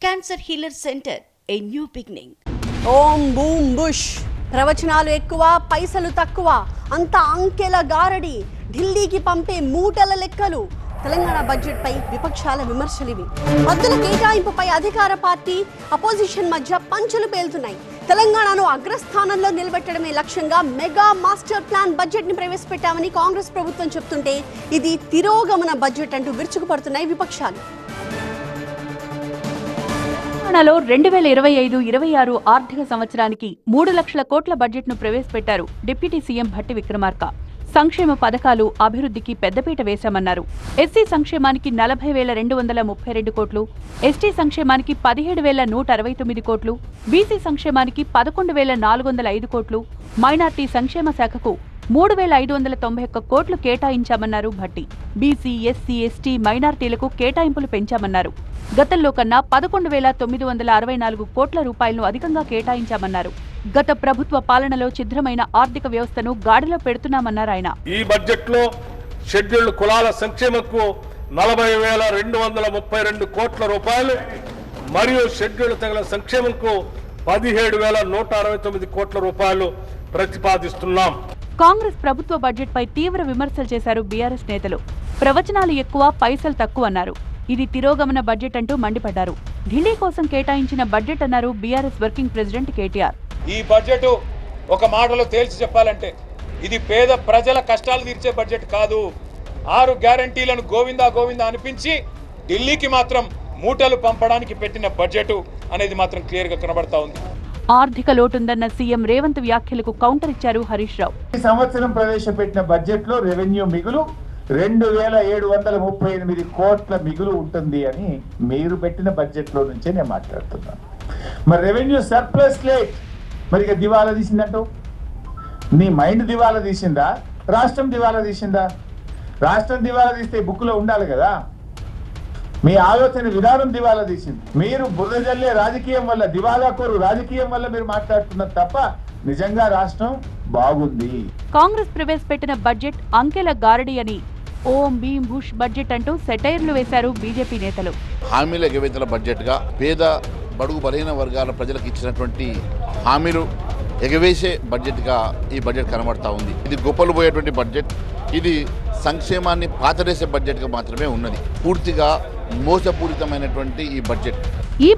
Cancer healer centre, a new beginning. ఓం బూమ్ బుష్. ప్రవచనాలు ఎక్కువ, పైసలు తక్కువ, అంత అంకెల గారడి, ఢిల్లీకి పంపే మూటల లెక్కలు. తెలంగాణ బడ్జెట్ పై విపక్షాల విమర్శలివి. హద్దుల కేటాయింపుపై అధికార పార్టీ, అపోజిషన్ మధ్య పంచులు పేలుతున్నాయి. తెలంగాణను అగ్రస్థానంలో నిలబెట్టడమే లక్ష్యంగా మెగా మాస్టర్ ప్లాన్ బడ్జెట్ ని ప్రవేశపెట్టామని కాంగ్రెస్ ప్రభుత్వం చెప్తుంటే ఇది తిరోగమన బడ్జెట్ అంటూ విరుచుకుపడుతున్నాయి విపక్షాలు. తెలంగాణలో 2025-26 ఆర్థిక సంవత్సరానికి 3 లక్షల కోట్ల బడ్జెట్ను ప్రవేశపెట్టారు డిప్యూటీ సీఎం భట్టి విక్రమార్క. సంక్షేమ పథకాలు, అభివృద్ధికి పెద్దపీట వేశామన్నారు. ఎస్సీ సంక్షేమానికి 40,232 కోట్లు, ఎస్టీ సంక్షేమానికి 17,169 కోట్లు, బీసీ సంక్షేమానికి 11,405 కోట్లు, మైనార్టీ సంక్షేమ శాఖకు 3,591 కోట్లు కేటాయించామన్నారు భట్టి. బీసీ, ఎస్సీ, ఎస్టీ, మైనార్టీలకు కేటాయింపులు పెంచామన్నారు. గతంలో కన్నా 11,964 కోట్ల రూపాయలను అధికంగా కేటాయించామన్నారు. గత ప్రభుత్వ పాలనలో ఛిద్రమైన ఆర్థిక వ్యవస్థను గాడిలో పెడుతున్నామన్నారు ఆయన. ఈ బడ్జెట్ లో షెడ్యూల్డ్ కులాల సంక్షేమకు 40,232 కోట్ల రూపాయలు మరియు షెడ్యూల్డ్ తెగల సంక్షేమంకు 17,169 కోట్ల రూపాయలు ప్రతిపాదిస్తున్నాం. కాంగ్రెస్ ప్రభుత్వ బడ్జెట్ పై తీవ్ర విమర్శలు చేశారు బీఆర్ఎస్ నేతలు. ప్రవచనాలు ఎక్కువ, పైసలు తక్కువ అన్నారు. ఇది తిరోగమన బడ్జెట్ అంటూ మండిపడ్డారు. ఢిల్లీ కోసం కేటాయించిన బడ్జెట్ అన్నారు బీఆర్ఎస్ వర్కింగ్ ప్రెసిడెంట్ కేటీఆర్. ఈ బడ్జెట్ ఒక మాటలో తేల్చి చెప్పాలంటే ఇది పేద ప్రజల కష్టాలు తీర్చే బడ్జెట్ కాదు. 6 గ్యారంటీలను గోవిందా గోవిందా అనిపించి ఢిల్లీకి మాత్రం మూటలు పంపడానికి పెట్టిన బడ్జెట్ అనేది మాత్రం క్లియర్ గా కనబడతా ఉంది. ఆర్థిక లోటుందన్న సీఎం రేవంత్ వ్యాఖ్యలకు కౌంటర్ ఇచ్చారు హరీష్ రావు. ఈ సంవత్సరం ప్రవేశపెట్టిన బడ్జెట్ లో రెవెన్యూ మిగులు 2,738 కోట్ల మిగులు ఉంటుంది అని మీరు పెట్టిన బడ్జెట్ లో నుంచే నేను మాట్లాడుతున్నాను. మరి రెవెన్యూ సర్ప్లస్ లేట్ మరి ఇక దివాలా తీసిందంటూ నీ మైండ్ దివాలా తీసిందా, రాష్ట్రం దివాలా తీసిందా? రాష్ట్రం దివాలా తీస్తే బుక్లో ఉండాలి కదా. మీ ఆలోచన విధానం దివాలా తీసింది. మీరు బురద జల్లే రాజకీయం వల్ల, దివాలా కోరు రాజకీయం వల్ల మీరు మాట్లాడుతున్నారు తప్ప నిజంగా రాష్ట్రం బాగుంది. కాంగ్రెస్ ప్రవేశపెట్టిన బడ్జెట్ అంకెల గారడి అని, ఓం భీమ్ బుష్ బడ్జెట్ అంటూ సెటైర్లు వేశారు బీజేపీ నేతలు. హామీల ఎగవేతల బడ్జెట్ గా, పేద బడుగు బలహీన వర్గాల ప్రజలకు ఇచ్చినటువంటి హామీలు ఎగవేసే బడ్జెట్ గా ఈ బడ్జెట్ కనబడతా ఉంది. ఇది గొప్పలు పోయేటువంటి బడ్జెట్. ఇది సంక్షేమాన్ని పాతరేసే బడ్జెట్ గా మాత్రమే ఉన్నది. పూర్తిగా మోసపూరితమైనటువంటి ఈ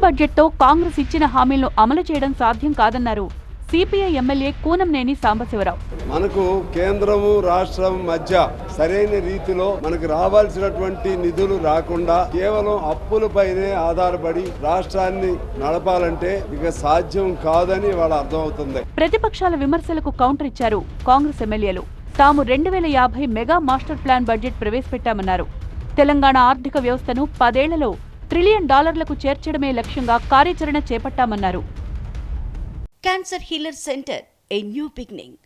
బడ్జెట్ తో కాంగ్రెస్ ఇచ్చిన హామీలను అమలు చేయడం సాధ్యం కాదన్నారు సిపిఐ ఎమ్మెల్యే కూనంనేని సాంబశివరావు. మనకు కేంద్రము రాష్ట్రం మధ్య సరైన రీతిలో మనకు రావాల్సినటువంటి నిధులు రాకుండా కేవలం అప్పులపైనే ఆధారపడి రాష్ట్రాన్ని నడపాలంటే ఇక సాధ్యం కాదని వాళ్ళ అర్థమవుతుంది. ప్రతిపక్షాల విమర్శలకు కౌంటర్ ఇచ్చారు కాంగ్రెస్ ఎమ్మెల్యేలు. తాము 2050 మెగా మాస్టర్ ప్లాన్ బడ్జెట్ ప్రవేశపెట్టామన్నారు. తెలంగాణ ఆర్థిక వ్యవస్థను 10 ఏళ్లలో $1 ట్రిలియన్ చేర్చడమే లక్ష్యంగా కార్యాచరణ చేపట్టామన్నారు. Cancer healer centre, a new beginning.